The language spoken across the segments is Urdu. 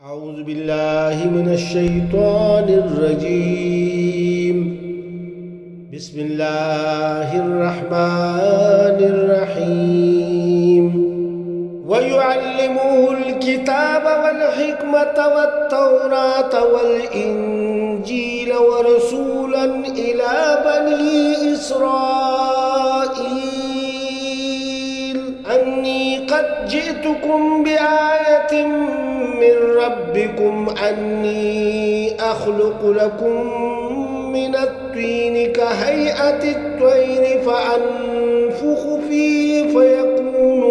أعوذ بالله من الشيطان الرجيم. بسم الله الرحمن الرحيم. ويعلمه الكتاب والحكمة والتوراة والإنجيل ورسولا إلى بني إسرائيل أني قد جئتكم بآية من ربكم أني أخلق لكم من الطين كهيئة الطير فأنفخ فيه فيكون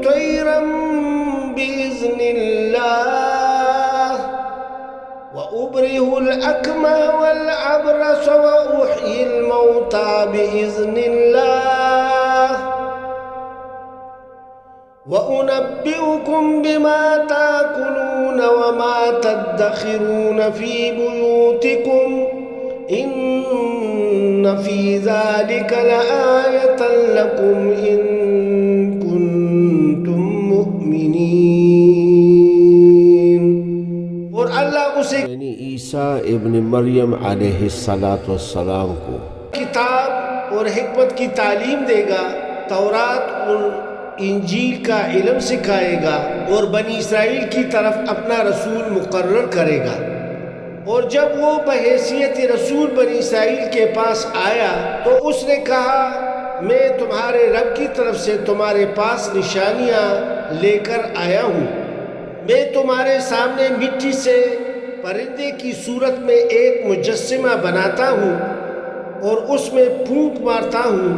طيرا بإذن الله وأبره الأكمه والأبرص وأحيي الموتى بإذن الله وأنبئكم بما تأكلون وما تدخرون في بيوتكم إن في ذلك لآية لكم إن كنتم مؤمنين. اور اللہ اسے یعنی عیسیٰ ابن مریم علیہ السلام کو کتاب اور حکمت کی تعلیم دے گا، تورات اور انجیل کا علم سکھائے گا اور بنی اسرائیل کی طرف اپنا رسول مقرر کرے گا. اور جب وہ بحیثیت رسول بنی اسرائیل کے پاس آیا تو اس نے کہا میں تمہارے رب کی طرف سے تمہارے پاس نشانیاں لے کر آیا ہوں. میں تمہارے سامنے مٹی سے پرندے کی صورت میں ایک مجسمہ بناتا ہوں اور اس میں پھونک مارتا ہوں،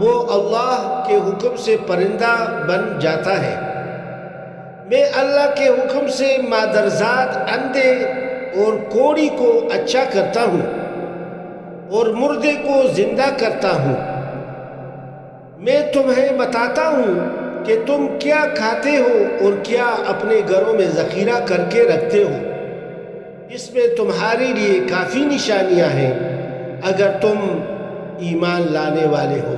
وہ اللہ کے حکم سے پرندہ بن جاتا ہے. میں اللہ کے حکم سے مادرزاد اندھے اور کوڑی کو اچھا کرتا ہوں اور مردے کو زندہ کرتا ہوں. میں تمہیں بتاتا ہوں کہ تم کیا کھاتے ہو اور کیا اپنے گھروں میں ذخیرہ کر کے رکھتے ہو. اس میں تمہارے لیے کافی نشانیاں ہیں اگر تم ایمان لانے والے ہو.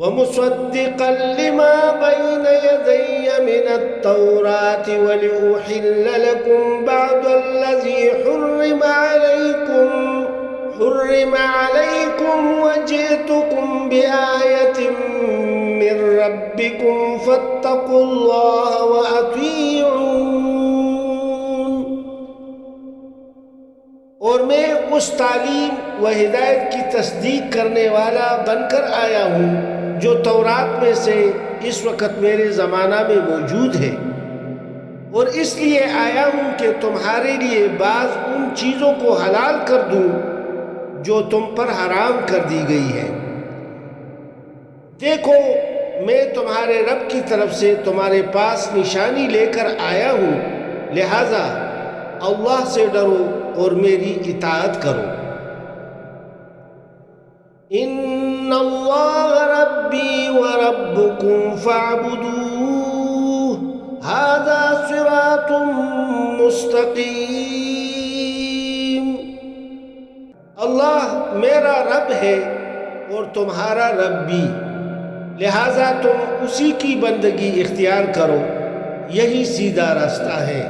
وَمُصَدِّقًا لِمَا بَيْنَ يَدَيَّ مِنَ التَّوْرَاةِ وَلِأُحِلَّ لَكُمْ بَعْضَ الَّذِي حُرِّمَ عَلَيْكُمْ وَجِئْتُكُمْ بِآيَةٍ مِّن رَّبِّكُمْ فَاتَّقُوا اللَّهَ وَأَطِيعُونِ. اور میں اس تعلیم و ہدایت کی تصدیق کرنے والا بن کر آیا ہوں جو تورات میں سے اس وقت میرے زمانہ میں موجود ہے، اور اس لیے آیا ہوں کہ تمہارے لیے بعض ان چیزوں کو حلال کر دوں جو تم پر حرام کر دی گئی ہے. دیکھو میں تمہارے رب کی طرف سے تمہارے پاس نشانی لے کر آیا ہوں، لہذا اللہ سے ڈرو اور میری اطاعت کرو. ان اللہ ربی وربکم فاعبدوہ ھذا صراط مستقیم. اللہ میرا رب ہے اور تمہارا رب بھی، لہذا تم اسی کی بندگی اختیار کرو، یہی سیدھا راستہ ہے.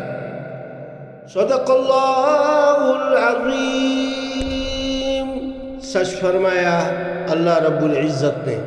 صدق اللہ العظیم. سچ فرمایا اللہ رب العزت نے.